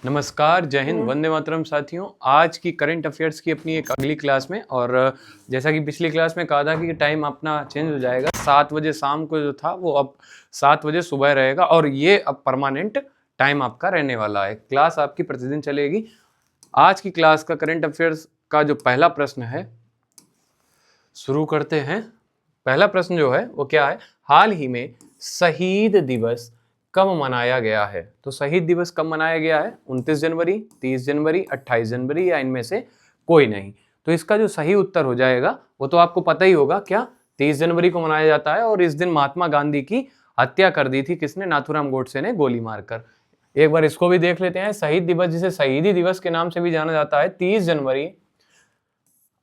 नमस्कार, जय हिंद, वंदे मातरम साथियों। आज की करंट अफेयर्स की अपनी एक अगली क्लास में, और जैसा कि पिछली क्लास में कहा था कि टाइम अपना चेंज हो जाएगा। 7 बजे शाम को जो था वो अब 7 बजे सुबह रहेगा, और ये अब परमानेंट टाइम आपका रहने वाला है। क्लास आपकी प्रतिदिन चलेगी। आज की क्लास का करंट अफेयर्स का जो पहला प्रश्न है, शुरू करते हैं। पहला प्रश्न जो है वो क्या है? हाल ही में शहीद दिवस कब मनाया गया है? तो शहीद दिवस कब मनाया गया है? 29 जनवरी, 30 जनवरी, 28 जनवरी, या इनमें से कोई नहीं? तो इसका जो सही उत्तर हो जाएगा वो तो आपको पता ही होगा। क्या? 30 जनवरी को मनाया जाता है, और इस दिन महात्मा गांधी की हत्या कर दी थी किसने? नाथूराम गोडसे ने गोली मारकर। एक बार इसको भी देख लेते हैं। शहीद दिवस, जिसे शहीदी दिवस के नाम से भी जाना जाता है, 30 जनवरी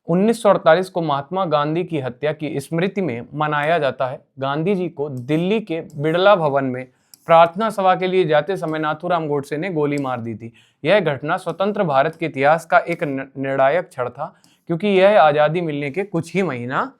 1948 को महात्मा गांधी की हत्या की स्मृति में मनाया जाता है। गांधी जी को दिल्ली के बिड़ला भवन में प्रार्थना सभा के लिए जाते समय नाथूराम गोडसे ने गोली मार दी थी। यह घटना स्वतंत्र भारत के इतिहास का एक निर्णायक क्षण था, क्योंकि यह आजादी मिलने के कुछ ही महीना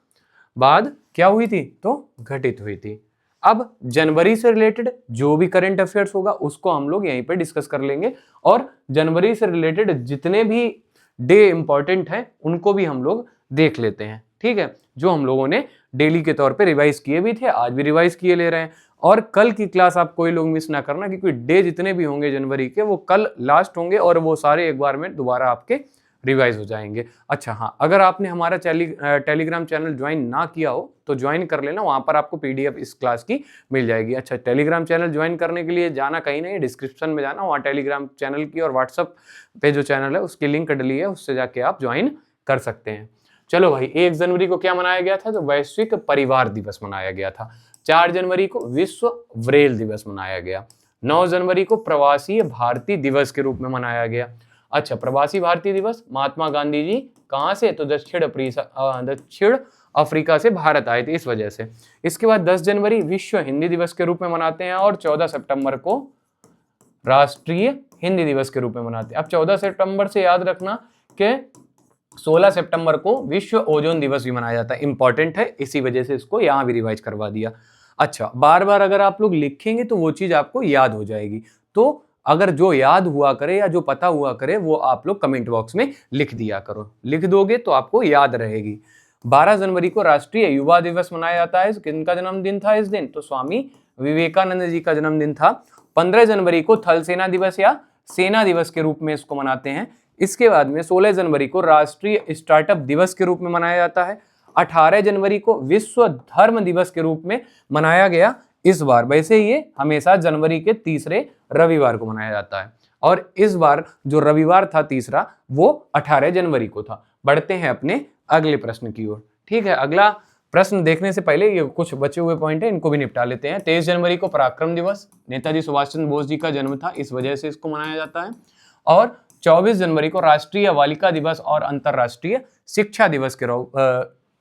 बाद क्या हुई थी? तो घटित हुई थी। अब जनवरी से रिलेटेड जो भी करंट अफेयर्स होगा उसको हम लोग यहीं पे डिस्कस कर लेंगे, और जनवरी से रिलेटेड जितने भी डे इंपॉर्टेंट हैं उनको भी हम लोग देख लेते हैं। ठीक है, जो हम लोगों ने डेली के तौर पे रिवाइज किए भी थे, आज भी रिवाइज किए ले रहे हैं। और कल की क्लास आप कोई लोग मिस ना करना, क्योंकि डे जितने भी होंगे जनवरी के वो कल लास्ट होंगे, और वो सारे एक बार में दोबारा आपके रिवाइज हो जाएंगे। अच्छा हाँ, अगर आपने हमारा टेलीग्राम चैनल ज्वाइन ना किया हो तो ज्वाइन कर लेना, वहां पर आपको पीडीएफ इस क्लास की मिल जाएगी। अच्छा, टेलीग्राम चैनल ज्वाइन करने के लिए जाना कहीं नहीं, डिस्क्रिप्शन में जाना, वहाँ टेलीग्राम चैनल की और व्हाट्सअप पे जो चैनल है उसकी लिंक डली है, उससे जाके आप ज्वाइन कर सकते हैं। चलो भाई, 1 जनवरी को क्या मनाया गया था? तो वैश्विक परिवार दिवस मनाया गया था। 4 जनवरी को विश्व ब्रेल दिवस मनाया गया। 9 जनवरी को प्रवासी भारतीय दिवस के रूप में मनाया गया। अच्छा, प्रवासी भारतीय दिवस, महात्मा गांधी जी कहाँ से? तो दक्षिण अफ्रीका से भारत आए थे, इस वजह से। इसके बाद 10 जनवरी विश्व हिंदी दिवस के रूप में मनाते हैं, और 14 सितंबर को राष्ट्रीय हिंदी दिवस के रूप में मनाते हैं। अब 14 सितंबर से याद रखना कि 16 सितंबर को विश्व ओजोन दिवस भी मनाया जाता है। इंपॉर्टेंट है, इसी वजह से इसको यहां भी रिवाइज करवा दिया। अच्छा, बार बार अगर आप लोग लिखेंगे तो वो चीज आपको याद हो जाएगी। तो अगर जो याद हुआ करे या जो पता हुआ करे वो आप लोग कमेंट बॉक्स में लिख दिया करो। लिख दोगे तो आपको याद रहेगी। 12 जनवरी को राष्ट्रीय युवा दिवस मनाया जाता है। किनका जन्मदिन था इस दिन? तो स्वामी विवेकानंद जी का जन्मदिन था। 15 जनवरी को थल सेना दिवस या सेना दिवस के रूप में इसको मनाते हैं। इसके बाद में 16 जनवरी को राष्ट्रीय स्टार्टअप दिवस के रूप में मनाया जाता है। 18 जनवरी को विश्व धर्म दिवस के रूप में मनाया गया इस बार। वैसे ये हमेशा जनवरी के तीसरे रविवार को मनाया जाता है, और इस बार जो रविवार था तीसरा वो 18 जनवरी को था। बढ़ते हैं अपने अगले प्रश्न की ओर। ठीक है, अगला प्रश्न देखने से पहले ये कुछ बचे हुए पॉइंट है, इनको भी निपटा लेते हैं। 23 जनवरी को पराक्रम दिवस, नेताजी सुभाष चंद्र बोस जी का जन्म था, इस वजह से इसको मनाया जाता है। और 24 जनवरी को राष्ट्रीय बालिका दिवस और अंतरराष्ट्रीय शिक्षा दिवस के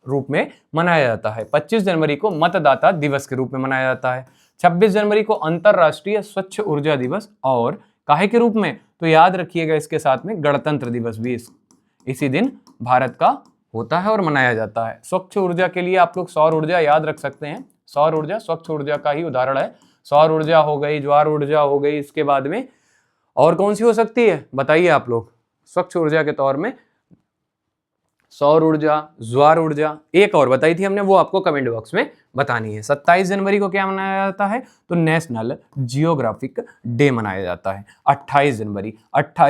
रूप में मनाया जाता है। 25 जनवरी को मतदाता दिवस के रूप में मनाया जाता है। 26 जनवरी को अंतरराष्ट्रीय स्वच्छ ऊर्जा दिवस, और काहे के रूप में? तो याद रखिएगा इसके साथ में गणतंत्र दिवस भी इसी दिन भारत का होता है और मनाया जाता है। स्वच्छ ऊर्जा के लिए आप लोग सौर ऊर्जा याद रख सकते हैं। सौर ऊर्जा स्वच्छ ऊर्जा का ही उदाहरण है। सौर ऊर्जा हो गई, ज्वार ऊर्जा हो गई, इसके बाद में और कौन सी हो सकती है बताइए आप लोग? स्वच्छ ऊर्जा के तौर में सौर ऊर्जा, ज्वार ऊर्जा, एक और बताई थी हमने, वो आपको कमेंट बॉक्स में बतानी है। 27 जनवरी को क्या मनाया जाता है? तो नेशनल जियोग्राफिक डे मनाया जाता है। 28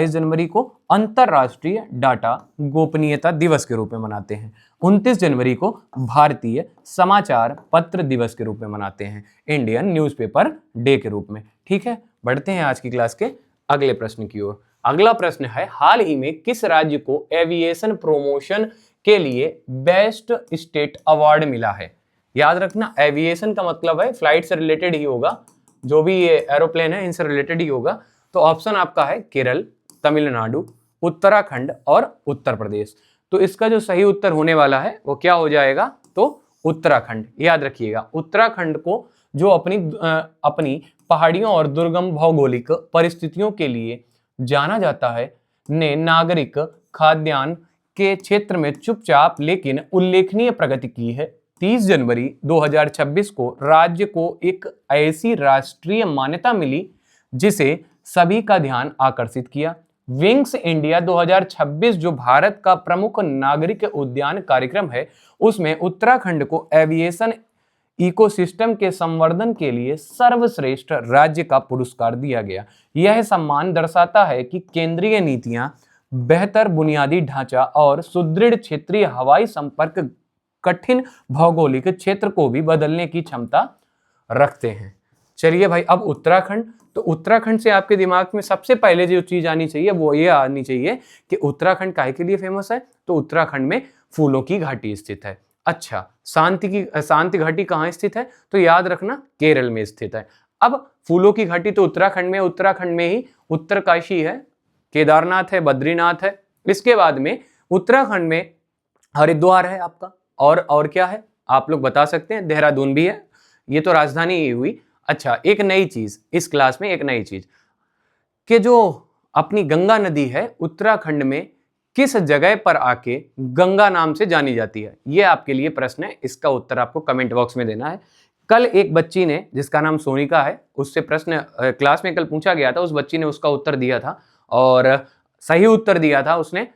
जनवरी को अंतरराष्ट्रीय डाटा गोपनीयता दिवस के रूप में मनाते हैं। 29 जनवरी को भारतीय समाचार पत्र दिवस के रूप में मनाते हैं, इंडियन न्यूज़पेपर डे के रूप में। ठीक है, बढ़ते हैं आज की क्लास के अगले प्रश्न की ओर। अगला प्रश्न है, हाल ही में किस राज्य को एविएशन प्रमोशन के लिए बेस्ट स्टेट अवार्ड मिला है? याद रखना, एविएशन का मतलब है फ्लाइट से रिलेटेड ही होगा, जो भी ये एरोप्लेन है इनसे रिलेटेड ही होगा। तो ऑप्शन आपका है केरल, तमिलनाडु, उत्तराखंड और उत्तर प्रदेश। तो इसका जो सही उत्तर होने वाला है वो क्या हो जाएगा? तो उत्तराखंड। याद रखिएगा, उत्तराखंड को जो अपनी पहाड़ियों और दुर्गम भौगोलिक परिस्थितियों के लिए जाना जाता है, ने नागरिक खाद्यान्न के क्षेत्र में चुपचाप लेकिन उल्लेखनीय प्रगति की है। 30 जनवरी 2026 को राज्य को एक ऐसी राष्ट्रीय मान्यता मिली जिसे सभी का ध्यान आकर्षित किया। विंग्स इंडिया 2026 जो भारत का प्रमुख नागरिक उद्यान कार्यक्रम है, उसमें उत्तराखंड को एविएशन इकोसिस्टम के संवर्धन के लिए सर्वश्रेष्ठ राज्य का पुरस्कार दिया गया। यह सम्मान दर्शाता है कि केंद्रीय नीतियां बेहतर बुनियादी ढांचा और सुदृढ़ क्षेत्रीय हवाई संपर्क कठिन भौगोलिक क्षेत्र को भी बदलने की क्षमता रखते हैं। चलिए भाई, अब उत्तराखंड। तो उत्तराखंड से आपके दिमाग में सबसे पहले जो चीज आनी चाहिए वो ये आनी चाहिए कि उत्तराखंड काहे के लिए फेमस है। तो उत्तराखंड में फूलों की घाटी स्थित है। अच्छा, शांति घाटी कहाँ स्थित है? तो याद रखना केरल में स्थित है। अब फूलों की घाटी तो उत्तराखंड में ही उत्तरकाशी है, केदारनाथ है, बद्रीनाथ है। इसके बाद में उत्तराखंड में हरिद्वार है आपका, और क्या है आप लोग बता सकते हैं? देहरादून भी है। ये तो राजधानी ही हुई। अच्छा, एक नई चीज इस क्लास में, एक नई चीज कि जो अपनी गंगा नदी है उत्तराखंड में किस जगह पर आके गंगा नाम से जानी जाती है, ये आपके लिए प्रश्न है। इसका उत्तर आपको कमेंट बॉक्स में देना है। कल एक बच्ची ने, जिसका नाम सोनिका है, उससे प्रश्न क्लास में कल पूछा गया था, उस बच्ची ने उसका उत्तर दिया था और सही उत्तर दिया था उसने।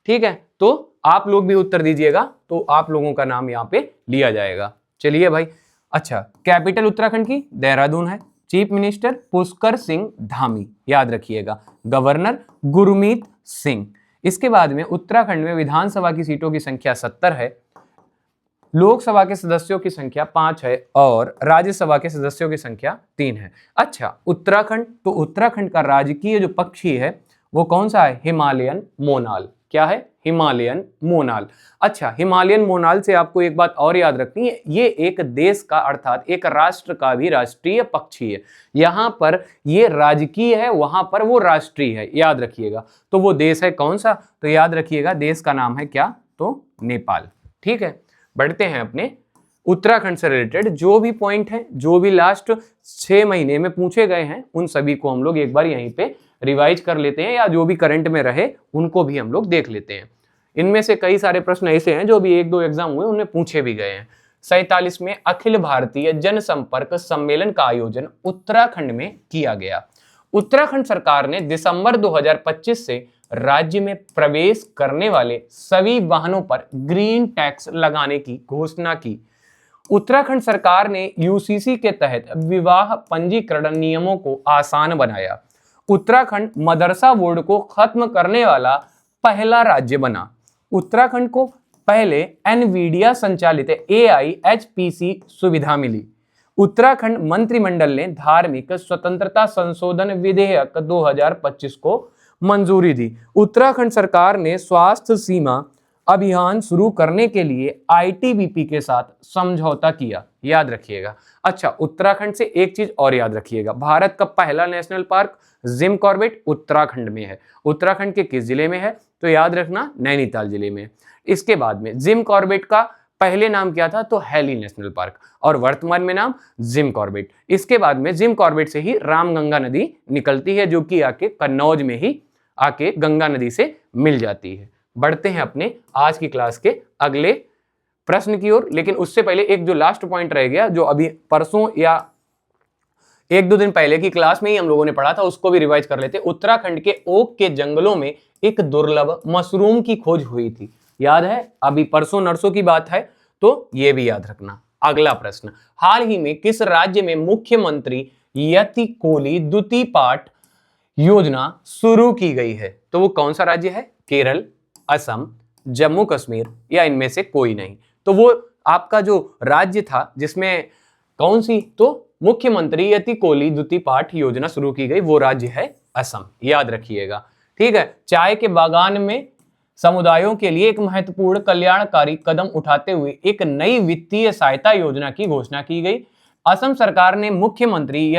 ठीक है, तो आप लोग भी उत्तर दीजिएगा तो आप लोगों का नाम यहाँ पे लिया जाएगा। चलिए भाई। अच्छा, कैपिटल उत्तराखंड की देहरादून है। चीफ मिनिस्टर पुष्कर सिंह धामी, याद रखिएगा। गवर्नर गुरमीत सिंह। इसके बाद में उत्तराखंड में विधानसभा की सीटों की संख्या 70 है, लोकसभा के सदस्यों की संख्या 5 है और राज्यसभा के सदस्यों की संख्या 3 है। अच्छा, उत्तराखंड, तो उत्तराखंड का राजकीय जो पक्षी है वो कौन सा है? हिमालयन मोनाल। क्या है? हिमालयन मोनाल। अच्छा, हिमालयन मोनाल से आपको एक बात और याद रखनी है, ये एक देश का अर्थात एक राष्ट्र का भी राष्ट्रीय पक्षी है। यहां पर ये राजकीय है, वहां पर वो राष्ट्रीय है, याद रखिएगा। तो वो देश है कौन सा? तो याद रखिएगा देश का नाम है क्या? तो नेपाल। ठीक है, बढ़ते हैं अपने उत्तराखंड से रिलेटेड जो भी पॉइंट हैं, जो भी लास्ट 6 महीने में पूछे गए हैं, उन सभी को हम लोग एक बार यहीं पे रिवाइज कर लेते हैं, या जो भी करंट में रहे उनको भी हम लोग देख लेते हैं। इनमें से कई सारे प्रश्न ऐसे हैं जो भी 1-2 एग्जाम हुए उनमें पूछे भी गए हैं। 47वें अखिल भारतीय जनसंपर्क सम्मेलन का आयोजन उत्तराखंड में किया गया। उत्तराखंड सरकार ने दिसंबर 2025 से राज्य में प्रवेश करने वाले सभी वाहनों पर ग्रीन टैक्स लगाने की घोषणा की। उत्तराखंड सरकार ने यूसीसी के तहत विवाह पंजीकरण नियमों को आसान बनाया। उत्तराखंड मदरसा बोर्ड को खत्म करने वाला पहला राज्य बना। उत्तराखंड को पहले एनवीडिया संचालित AIHPC सुविधा मिली। उत्तराखंड मंत्रिमंडल ने धार्मिक स्वतंत्रता संशोधन विधेयक 2025 को मंजूरी दी। उत्तराखंड सरकार ने स्वास्थ्य सीमा अभियान शुरू करने के लिए ITBP के साथ समझौता किया, याद रखिएगा। अच्छा, उत्तराखंड से एक चीज और याद रखिएगा, भारत का पहला national park Jim Corbett Uttarakhand में है। उत्तराखंड के किस जिले में है? तो याद रखना नैनीताल जिले में। इसके बाद में जिम कॉर्बेट का पहले नाम क्या था? तो हैली नेशनल पार्क, और वर्तमान में नाम जिम कॉर्बेट। इसके बाद में जिम कॉर्बेट से ही रामगंगा नदी निकलती है, जो कि आके कन्नौज में ही आके गंगा नदी से मिल जाती है। बढ़ते हैं अपने आज की क्लास के अगले प्रश्न की ओर, लेकिन उससे पहले एक जो लास्ट पॉइंट रह गया, जो अभी परसों या 1-2 दिन पहले की क्लास में ही हम लोगों ने पढ़ा था, उसको भी रिवाइज कर लेते। उत्तराखंड के ओक के जंगलों में एक दुर्लभ मशरूम की खोज हुई थी, याद है? अभी परसों नरसों की बात है, तो ये भी याद रखना। अगला प्रश्न, हाल ही में किस राज्य में मुख्यमंत्री यति कोली द्वितीय पाठ योजना शुरू की गई है? तो वो कौन सा राज्य है? केरल, असम, जम्मू कश्मीर, या इनमें से कोई नहीं। तो वो आपका जो राज्य था जिसमें कौन सी, तो मुख्यमंत्री यति कोली द्वितीय पाठ योजना शुरू की गई, वो राज्य है असम, याद रखिएगा। ठीक है, चाय के बागान में समुदायों के लिए एक महत्वपूर्ण कल्याणकारी कदम उठाते हुए एक नई वित्तीय सहायता योजना की घोषणा की गई। असम सरकार ने मुख्यमंत्री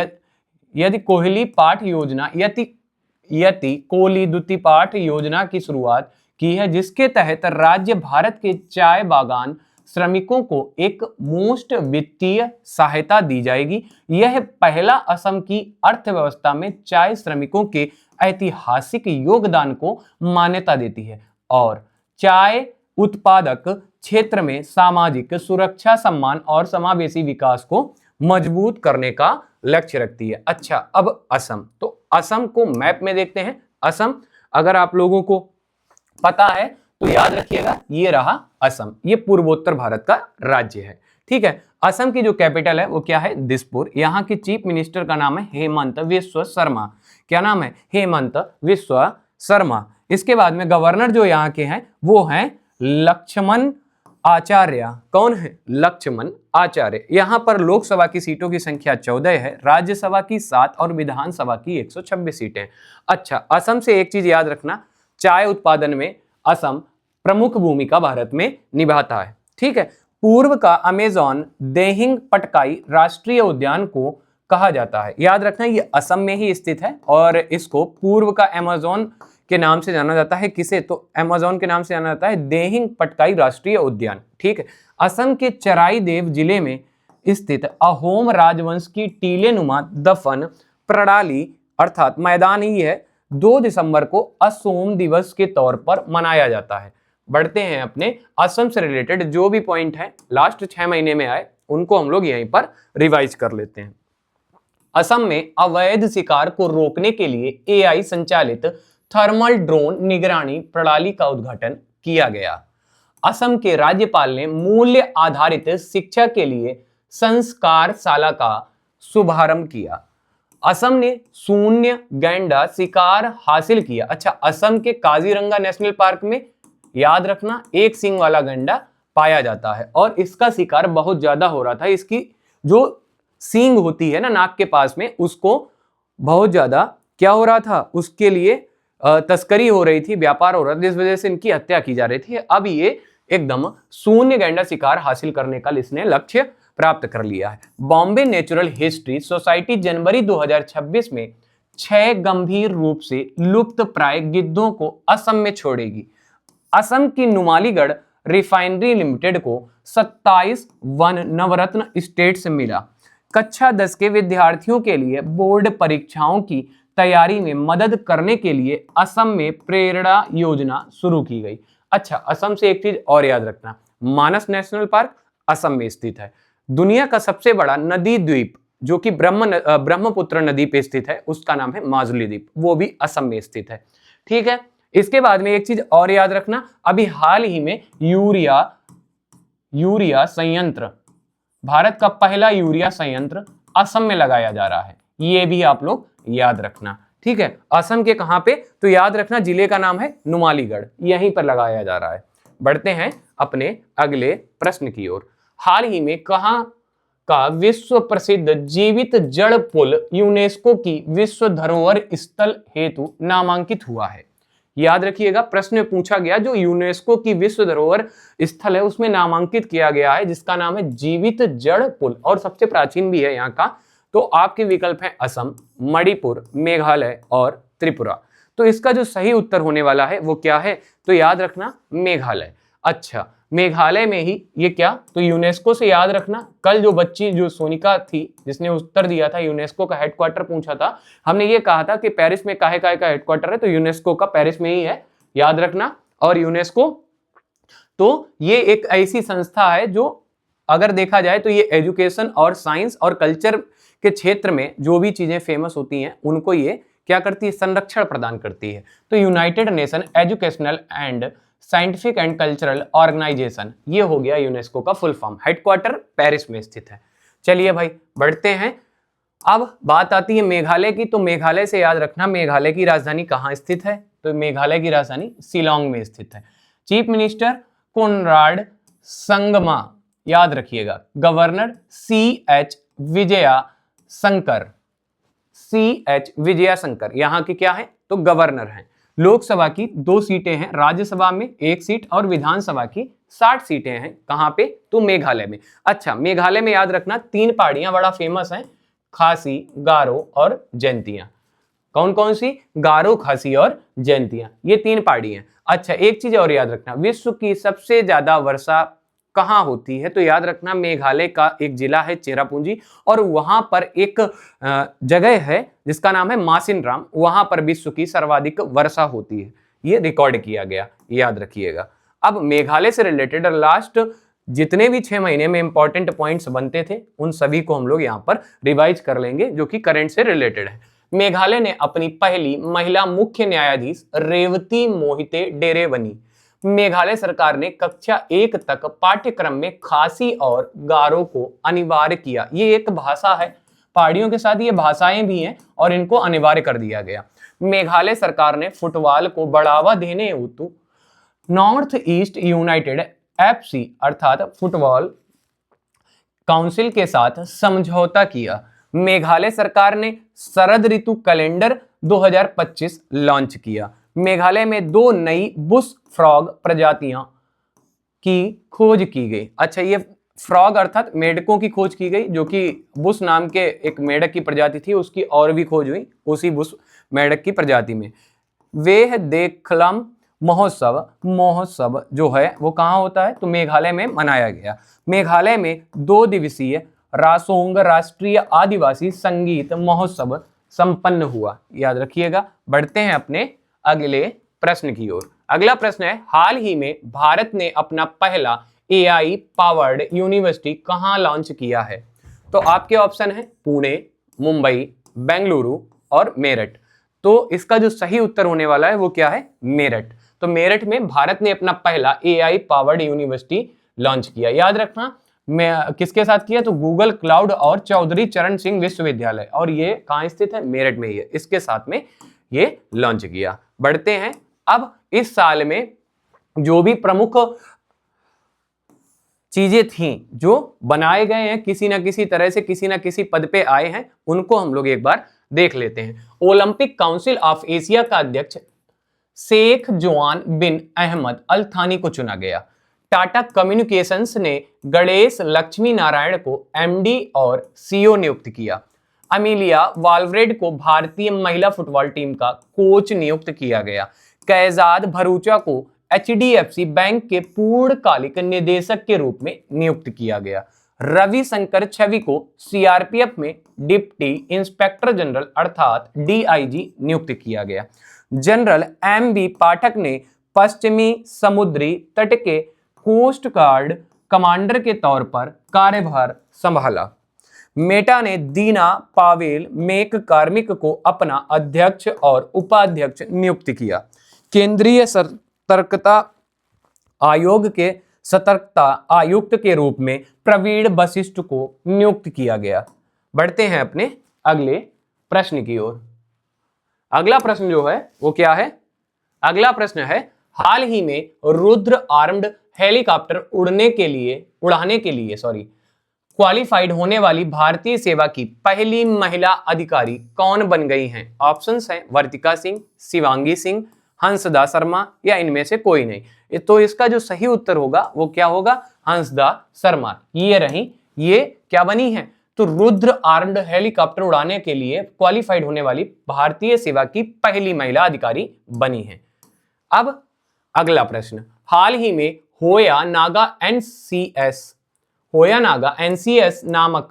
यति कोहली पाठ योजना यति कोली द्वितीय पाठ योजना की शुरुआत की है, जिसके तहत राज्य भारत के चाय बागान श्रमिकों को एक मुश्त वित्तीय सहायता दी जाएगी। यह पहला असम की अर्थव्यवस्था में चाय श्रमिकों के ऐतिहासिक योगदान को मान्यता देती है और चाय उत्पादक क्षेत्र में सामाजिक सुरक्षा, सम्मान और समावेशी विकास को मजबूत करने का लक्ष्य रखती है। अच्छा, अब असम, तो असम को मैप में देखते हैं। असम अगर आप लोगों को पता है तो याद रखिएगा, ये रहा असम, ये पूर्वोत्तर भारत का राज्य है। ठीक है, असम की जो कैपिटल है वो क्या है, दिसपुर। यहाँ की चीफ मिनिस्टर का नाम है हेमंत विश्व शर्मा। क्या नाम है, हेमंत विश्व शर्मा। इसके बाद में गवर्नर जो यहाँ के हैं वो हैं लक्ष्मण आचार्य। कौन है, लक्ष्मण आचार्य। यहाँ पर लोकसभा की सीटों की संख्या 14 है, राज्यसभा की 7 और विधानसभा की 126 सीटें। अच्छा, असम से एक चीज याद रखना, चाय उत्पादन में असम प्रमुख भूमिका भारत में निभाता है। ठीक है, पूर्व का अमेज़न देहिंग पटकाई राष्ट्रीय उद्यान को कहा जाता है। याद रखना, ये असम में ही स्थित है और इसको पूर्व का अमेज़न के नाम से जाना जाता है। किसे, तो अमेज़न के नाम से जाना जाता है देहिंग पटकाई राष्ट्रीय उद्यान। ठीक है, असम के चराईदेव जिले में स्थित अहोम राजवंश की टीलेनुमा दफन प्रणाली अर्थात मैदान ही है 2 दिसंबर को असोम दिवस के तौर पर मनाया जाता है। बढ़ते हैं अपने असम से रिलेटेड जो भी पॉइंट है लास्ट 6 महीने में आए उनको हम लोग यहीं पर रिवाइज कर लेते हैं। असम में अवैध शिकार को रोकने के लिए एआई संचालित थर्मल ड्रोन निगरानी प्रणाली का उद्घाटन किया गया। असम के राज्यपाल ने मूल्य आधारित शिक्षा के लिए संस्कारशाला का शुभारंभ किया। असम ने शून्य गैंडा शिकार हासिल किया। अच्छा, असम के काजीरंगा नेशनल पार्क में याद रखना एक सींग वाला गैंडा पाया जाता है और इसका शिकार बहुत ज्यादा हो रहा था। इसकी जो सींग होती है ना नाक के पास में, उसको बहुत ज्यादा क्या हो रहा था, उसके लिए तस्करी हो रही थी, व्यापार हो रहा था, जिस वजह से इनकी हत्या की जा रही थी। अब ये एकदम शून्य गैंडा शिकार हासिल करने का इसने लक्ष्य प्राप्त कर लिया है। बॉम्बे नेचुरल हिस्ट्री सोसाइटी जनवरी 2026 में 6 गंभीर रूप से लुप्त प्राय गिद्धों को असम में छोड़ेगी। असम की नुमालीगढ़ रिफाइनरी लिमिटेड को 27 वन नवरत्न स्टेट से मिला। कक्षा 10 के विद्यार्थियों के लिए बोर्ड परीक्षाओं की तैयारी में मदद करने के लिए असम में प्रेरणा योजना शुरू की गई। अच्छा, असम से एक चीज और याद रखना, मानस नेशनल पार्क असम में स्थित है। दुनिया का सबसे बड़ा नदी द्वीप जो कि ब्रह्मपुत्र नदी पे स्थित है उसका नाम है माजुली द्वीप, वो भी असम में स्थित है। ठीक है, इसके बाद में एक चीज और याद रखना, अभी हाल ही में यूरिया संयंत्र, भारत का पहला यूरिया संयंत्र असम में लगाया जा रहा है, ये भी आप लोग याद रखना। ठीक है, असम के कहां पे, तो याद रखना जिले का नाम है नुमालीगढ़, यहीं पर लगाया जा रहा है। बढ़ते हैं अपने अगले प्रश्न की ओर। हाल ही में कहां का विश्व प्रसिद्ध जीवित जड़ पुल यूनेस्को की विश्व धरोहर स्थल हेतु नामांकित हुआ है। याद रखिएगा, प्रश्न में पूछा गया जो यूनेस्को की विश्व धरोहर स्थल है उसमें नामांकित किया गया है जिसका नाम है जीवित जड़ पुल और सबसे प्राचीन भी है यहाँ का। तो आपके विकल्प हैं असम, मणिपुर, मेघालय और त्रिपुरा। तो इसका जो सही उत्तर होने वाला है वो क्या है, तो याद रखना मेघालय। अच्छा, मेघालय में ही ये क्या, तो यूनेस्को से याद रखना, कल जो बच्ची जो सोनिका थी जिसने उत्तर दिया था यूनेस्को का हेडक्वार्टर पूछा था, हमने ये कहा था कि पेरिस में काहे का हेडक्वार्टर है, तो यूनेस्को का पेरिस में ही है, याद रखना। और यूनेस्को तो ये एक ऐसी संस्था है जो अगर देखा जाए तो ये एजुकेशन और साइंस और कल्चर के क्षेत्र में जो भी चीजें फेमस होती हैं उनको ये क्या करती है, संरक्षण प्रदान करती है। तो United Nation Educational and Scientific and Cultural Organization, ये हो गया यूनेस्को का फुल फॉर्म, हेडक्वार्टर पेरिस में स्थित है। चलिए भाई बढ़ते हैं, अब बात आती है मेघालय की। तो मेघालय से याद रखना मेघालय की राजधानी कहाँ स्थित है, तो मेघालय की राजधानी शिलांग में स्थित है। चीफ मिनिस्टर कोनराड संगमा, याद रखिएगा, गवर्नर CH विजया शंकर यहाँ के क्या है, तो गवर्नर हैं। लोकसभा की 2 सीटें हैं, राज्यसभा में 1 सीट और विधानसभा की 60 सीटें हैं। कहां पे, तो मेघालय में। अच्छा, मेघालय में याद रखना 3 पहाड़ियां बड़ा फेमस हैं, खासी, गारो और जयंतियां। कौन कौन सी, गारो, खासी और जयंतियां, ये 3 पहाड़ी हैं। अच्छा, एक चीज और याद रखना, विश्व की सबसे ज्यादा वर्षा कहां होती है, तो याद रखना मेघालय का एक जिला है चेरापूंजी और वहां पर एक जगह है जिसका नाम है मासिनराम, वहां पर विश्व की सर्वाधिक वर्षा होती है, ये रिकॉर्ड किया गया, याद रखिएगा। अब मेघालय से रिलेटेड लास्ट जितने भी 6 महीने में इंपॉर्टेंट पॉइंट्स बनते थे उन सभी को हम लोग यहाँ पर रिवाइज कर लेंगे, जो कि करंट से रिलेटेड है। मेघालय ने अपनी पहली महिला मुख्य न्यायाधीश रेवती मोहिते डेरेवनी। मेघालय सरकार ने कक्षा 1 तक पाठ्यक्रम में खासी और गारो को अनिवार्य किया। ये एक भाषा है, पहाड़ियों के साथ ये भाषाएं भी हैं और इनको अनिवार्य कर दिया गया। मेघालय सरकार ने फुटबॉल को बढ़ावा देने हेतु नॉर्थ ईस्ट यूनाइटेड FC अर्थात फुटबॉल काउंसिल के साथ समझौता किया। मेघालय सरकार ने शरद ऋतु कैलेंडर 2025 लॉन्च किया। मेघालय में 2 नई बुश फ्रॉग प्रजातियां की खोज की गई। अच्छा, ये फ्रॉग अर्थात मेढकों की खोज की गई, जो कि बुश नाम के एक मेढक की प्रजाति थी, उसकी और भी खोज हुई उसी बुश मेढक की प्रजाति में। वेह देखलम महोत्सव जो है वो कहाँ होता है, तो मेघालय में मनाया गया। मेघालय में 2 दिवसीय रासोंग राष्ट्रीय आदिवासी संगीत महोत्सव संपन्न हुआ। याद रखिएगा। बढ़ते हैं अपने अगले प्रश्न की ओर। अगला प्रश्न है, हाल ही में भारत ने अपना पहला AI पावर्ड यूनिवर्सिटी कहाँ लॉन्च किया है? तो आपके ऑप्शन है पुणे, मुंबई, बेंगलुरु और मेरठ। तो इसका जो सही उत्तर होने वाला है वो क्या है? मेरठ। तो मेरठ में भारत ने अपना पहला AI पावर्ड यूनिवर्सिटी लॉन्च किया। याद रखना, मैं किसके साथ किया? तो गूगल क्लाउड और चौधरी चरण सिंह विश्वविद्यालय, और ये कहाँ स्थित है? मेरठ में ही है। इसके साथ में ये लॉन्च किया। बढ़ते हैं, अब इस साल में जो भी प्रमुख चीजें थीं जो बनाए गए हैं, किसी ना किसी तरह से किसी ना किसी पद पे आए हैं, उनको हम लोग एक बार देख लेते हैं। ओलंपिक काउंसिल ऑफ एशिया का अध्यक्ष शेख जोआन बिन अहमद अल थानी को चुना गया। टाटा कम्युनिकेशंस ने गणेश लक्ष्मी नारायण को MD और CEO नियुक्त किया। अमीलिया वाल्व्रेड को भारतीय महिला फुटबॉल टीम का कोच नियुक्त किया गया। कैजाद भरूचा को HDFC बैंक के पूर्णकालिक निदेशक के रूप में नियुक्त किया गया। रविशंकर छवि को CRPF में डिप्टी इंस्पेक्टर जनरल अर्थात DIG नियुक्त किया गया। जनरल MB पाठक ने पश्चिमी समुद्री तट के कोस्ट गार्ड कमांडर के तौर पर कार्यभार संभाला। मेटा ने दीना पावेल मेक कार्मिक को अपना अध्यक्ष और उपाध्यक्ष नियुक्त किया। केंद्रीय सतर्कता आयोग के सतर्कता आयुक्त के रूप में प्रवीण वशिष्ठ को नियुक्त किया गया। बढ़ते हैं अपने अगले प्रश्न की ओर। अगला प्रश्न जो है वो क्या है? अगला प्रश्न है, हाल ही में रुद्र आर्म्ड हेलीकॉप्टर उड़ाने के लिए क्वालिफाइड होने वाली भारतीय सेवा की पहली महिला अधिकारी कौन बन गई हैं? ऑप्शंस हैं वर्तिका सिंह, शिवांगी सिंह, हंसदा शर्मा या इनमें से कोई नहीं। तो इसका जो सही उत्तर होगा वो क्या होगा? हंसदा शर्मा। ये रही, ये क्या बनी है? तो रुद्र आर्म्ड हेलीकॉप्टर उड़ाने के लिए क्वालिफाइड होने वाली भारतीय सेवा की पहली महिला अधिकारी बनी है। अब अगला प्रश्न, हाल ही में होया नागा NCS नामक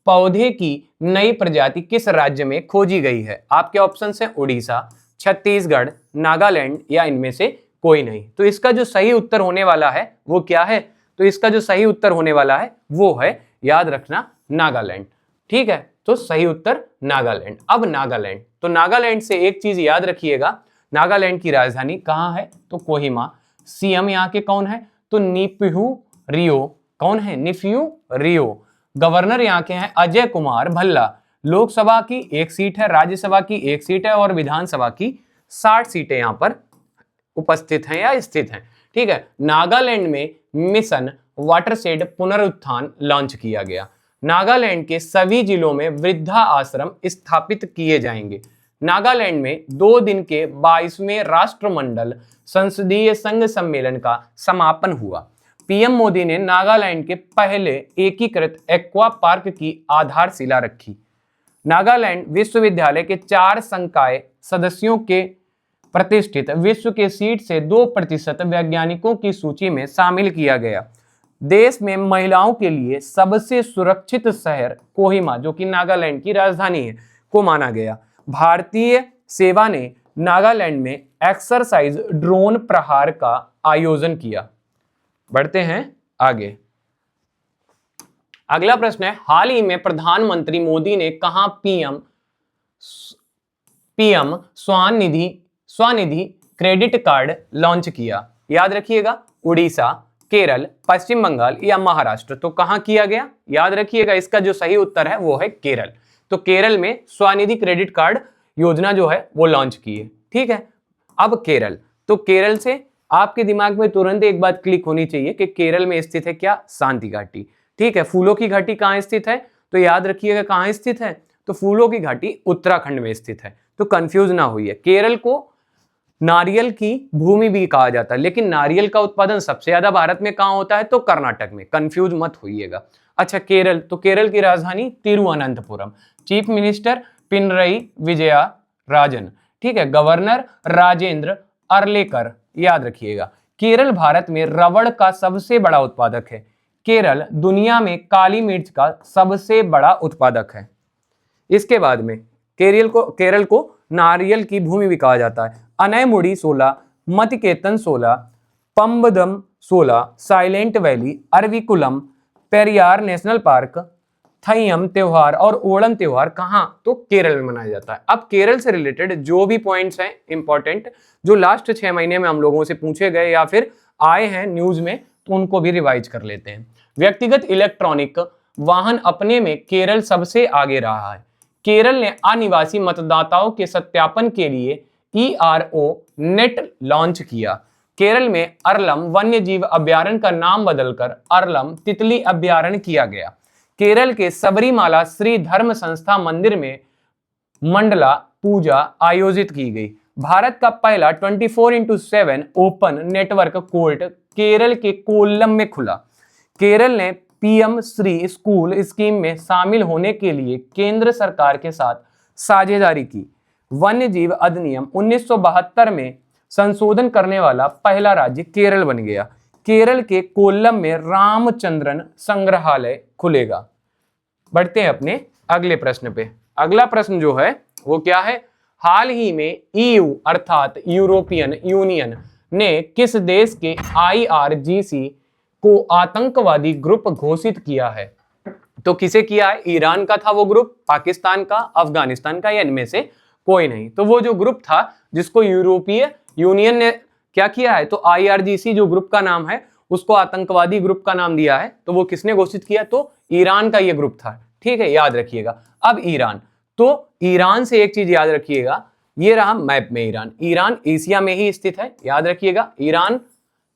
पौधे की नई प्रजाति किस राज्य में खोजी गई है? आपके ऑप्शन हैं उड़ीसा, छत्तीसगढ़, नागालैंड या इनमें से कोई नहीं। तो इसका जो सही उत्तर होने वाला है वो क्या है? तो इसका जो सही उत्तर होने वाला है वो है, याद रखना, नागालैंड। ठीक है, तो सही उत्तर नागालैंड। अब नागालैंड, तो नागालैंड से एक चीज याद रखिएगा, नागालैंड की राजधानी कहाँ है? तो कोहिमा। CM यहाँ के कौन है? तो निफ्यू रियो। कौन है? निफ्यू रियो। गवर्नर यहाँ के हैं अजय कुमार भल्ला। लोकसभा की 1 सीट है, राज्यसभा की 1 सीट है और विधानसभा की 60 सीटें यहाँ पर उपस्थित हैं या स्थित हैं। ठीक है, नागालैंड में मिशन वाटरशेड पुनरुत्थान लॉन्च किया गया। नागालैंड के सभी जिलों में वृद्धा आश्रम स्थापित किए जाएंगे। नागालैंड में 2 दिन के 22वें राष्ट्रमंडल संसदीय संघ सम्मेलन का समापन हुआ। PM मोदी ने नागालैंड के पहले एकीकृत एक्वा पार्क की आधारशिला रखी। नागालैंड विश्वविद्यालय के 4 संकाय सदस्यों के प्रतिष्ठित विश्व के सीट से 2% वैज्ञानिकों की सूची में शामिल किया गया। देश में महिलाओं के लिए सबसे सुरक्षित शहर कोहिमा, जो कि नागालैंड की राजधानी है, को माना गया। भारतीय सेवा ने नागालैंड में एक्सरसाइज ड्रोन प्रहार का आयोजन किया। बढ़ते हैं आगे। अगला प्रश्न है, हाल ही में प्रधानमंत्री मोदी ने कहां PM Svanidhi credit card launch किया? याद रखिएगा, उड़ीसा, केरल, पश्चिम बंगाल या महाराष्ट्र। तो कहां किया गया? याद रखिएगा, इसका जो सही उत्तर है वो है केरल। तो केरल में स्वनिधि क्रेडिट कार्ड योजना जो है वो लॉन्च की है। ठीक है, अब केरल, तो केरल से आपके दिमाग में तुरंत एक बात क्लिक होनी चाहिए कि केरल में स्थित है क्या? शांति घाटी। ठीक है, फूलों की घाटी कहां स्थित है? तो याद रखिएगा कहां स्थित है, तो फूलों की घाटी उत्तराखंड में स्थित है। तो कंफ्यूज ना होइए, केरल को नारियल की भूमि भी कहा जाता है, लेकिन नारियल का उत्पादन सबसे ज्यादा भारत में कहां होता है? तो कर्नाटक में। कंफ्यूज मत होइएगा। अच्छा, केरल, तो केरल की राजधानी तिरुवनंतपुरम, चीफ मिनिस्टर पिनरई विजया राजन। ठीक है, गवर्नर राजेंद्र अर्लेकर। याद रखिएगा, केरल भारत में रबड़ का सबसे बड़ा उत्पादक है। केरल दुनिया में काली मिर्च का सबसे बड़ा उत्पादक है। इसके बाद में केरल को नारियल की भूमि भी कहा जाता है। Anamudi 16, Mathikettan 16, Pambadum 16, silent valley, Eravikulam, Periyar national park, Theyyam त्योहार और ओणम त्योहार कहां? तो केरल में मनाया जाता है। अब केरल से रिलेटेड जो भी पॉइंट्स हैं इंपॉर्टेंट, जो लास्ट 6 महीने में हम लोगों से पूछे गए या फिर आए हैं न्यूज में, तो उनको भी रिवाइज कर लेते हैं। व्यक्तिगत इलेक्ट्रॉनिक वाहन अपने में केरल सबसे आगे रहा है। केरल ने अनिवासी मतदाताओं के सत्यापन के लिए ERO नेट लॉन्च किया। केरल में अरलम वन्य जीव अभ्यारण्य का नाम बदलकर अरलम तितली अभ्यारण्य किया गया। केरल के सबरीमाला श्री धर्म संस्था मंदिर में मंडला पूजा आयोजित की गई। भारत का पहला 24x7 open network court Kerala के कोल्लम में खुला। केरल ने PM श्री स्कूल स्कीम में शामिल होने के लिए केंद्र सरकार के साथ साझेदारी की। वन्य जीव अधिनियम 1972 में संशोधन करने वाला पहला राज्य केरल बन गया। केरल के कोल्लम में रामचंद्रन संग्रहालय खुलेगा। बढ़ते हैं अपने अगले प्रश्न पे। अगला प्रश्न जो है वो क्या है? हाल ही में EU अर्थात यूरोपियन यूनियन ने किस देश के IRGC को आतंकवादी ग्रुप घोषित किया है? तो किसे किया है? ईरान का था वो ग्रुप, पाकिस्तान का, अफगानिस्तान का, या इनमें से कोई नहीं। तो वो जो ग्रुप था जिसको यूरोपीय यूनियन ने क्या किया है, तो IRGC जो ग्रुप का नाम है उसको आतंकवादी ग्रुप का नाम दिया है। तो वो किसने घोषित किया? तो ईरान का ये ग्रुप था। ठीक है, याद रखिएगा। अब ईरान, तो ईरान से एक चीज याद रखिएगा, ये रहा मैप में ईरान। ईरान एशिया में ही स्थित है, याद रखिएगा। ईरान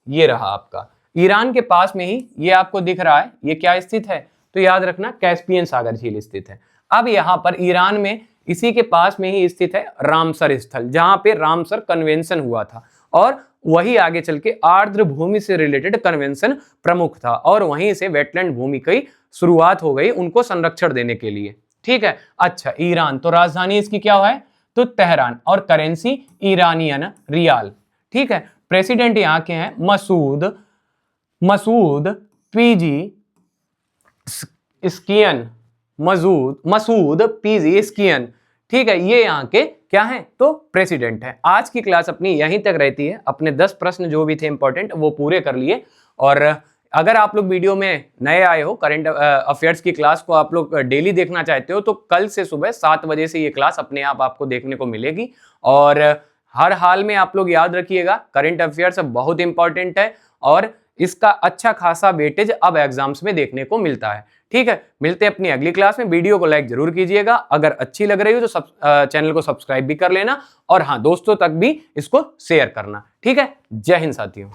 ये रहा आपका, ईरान के पास में ही ये आपको दिख रहा है, ये क्या स्थित है? तो याद रखना कैस्पियन सागर झील स्थित है। अब यहाँ पर ईरान में इसी के पास में ही स्थित है रामसर स्थल, जहां पे रामसर कन्वेंशन हुआ था, और वही आगे चल के आर्द्र भूमि से रिलेटेड कन्वेंशन प्रमुख था, और वहीं से वेटलैंड भूमि की शुरुआत हो गई उनको संरक्षण देने के लिए। ठीक है। अच्छा, ईरान, तो राजधानी इसकी क्या है? तो तेहरान, और करेंसी ईरानियन रियाल। ठीक है। प्रेसिडेंट यहाँ के हैं मसूद पीज़ेशकियान। ठीक है, ये यहाँ के क्या है? तो प्रेसिडेंट है। आज की क्लास अपनी यहीं तक रहती है। अपने 10 प्रश्न जो भी थे इंपॉर्टेंट वो पूरे कर लिए। और अगर आप लोग वीडियो में नए आए हो, करंट अफेयर्स की क्लास को आप लोग डेली देखना चाहते हो, तो कल से सुबह 7 बजे से ये क्लास अपने आप आपको देखने को मिलेगी। और हर हाल में आप लोग याद रखिएगा, करंट अफेयर्स बहुत इंपॉर्टेंट है और इसका अच्छा खासा वेटेज अब एग्जाम्स में देखने को मिलता है। ठीक है, मिलते हैं अपनी अगली क्लास में। वीडियो को लाइक जरूर कीजिएगा, अगर अच्छी लग रही हो तो चैनल को सब्सक्राइब भी कर लेना, और हाँ, दोस्तों तक भी इसको शेयर करना। ठीक है, जय हिंद साथियों।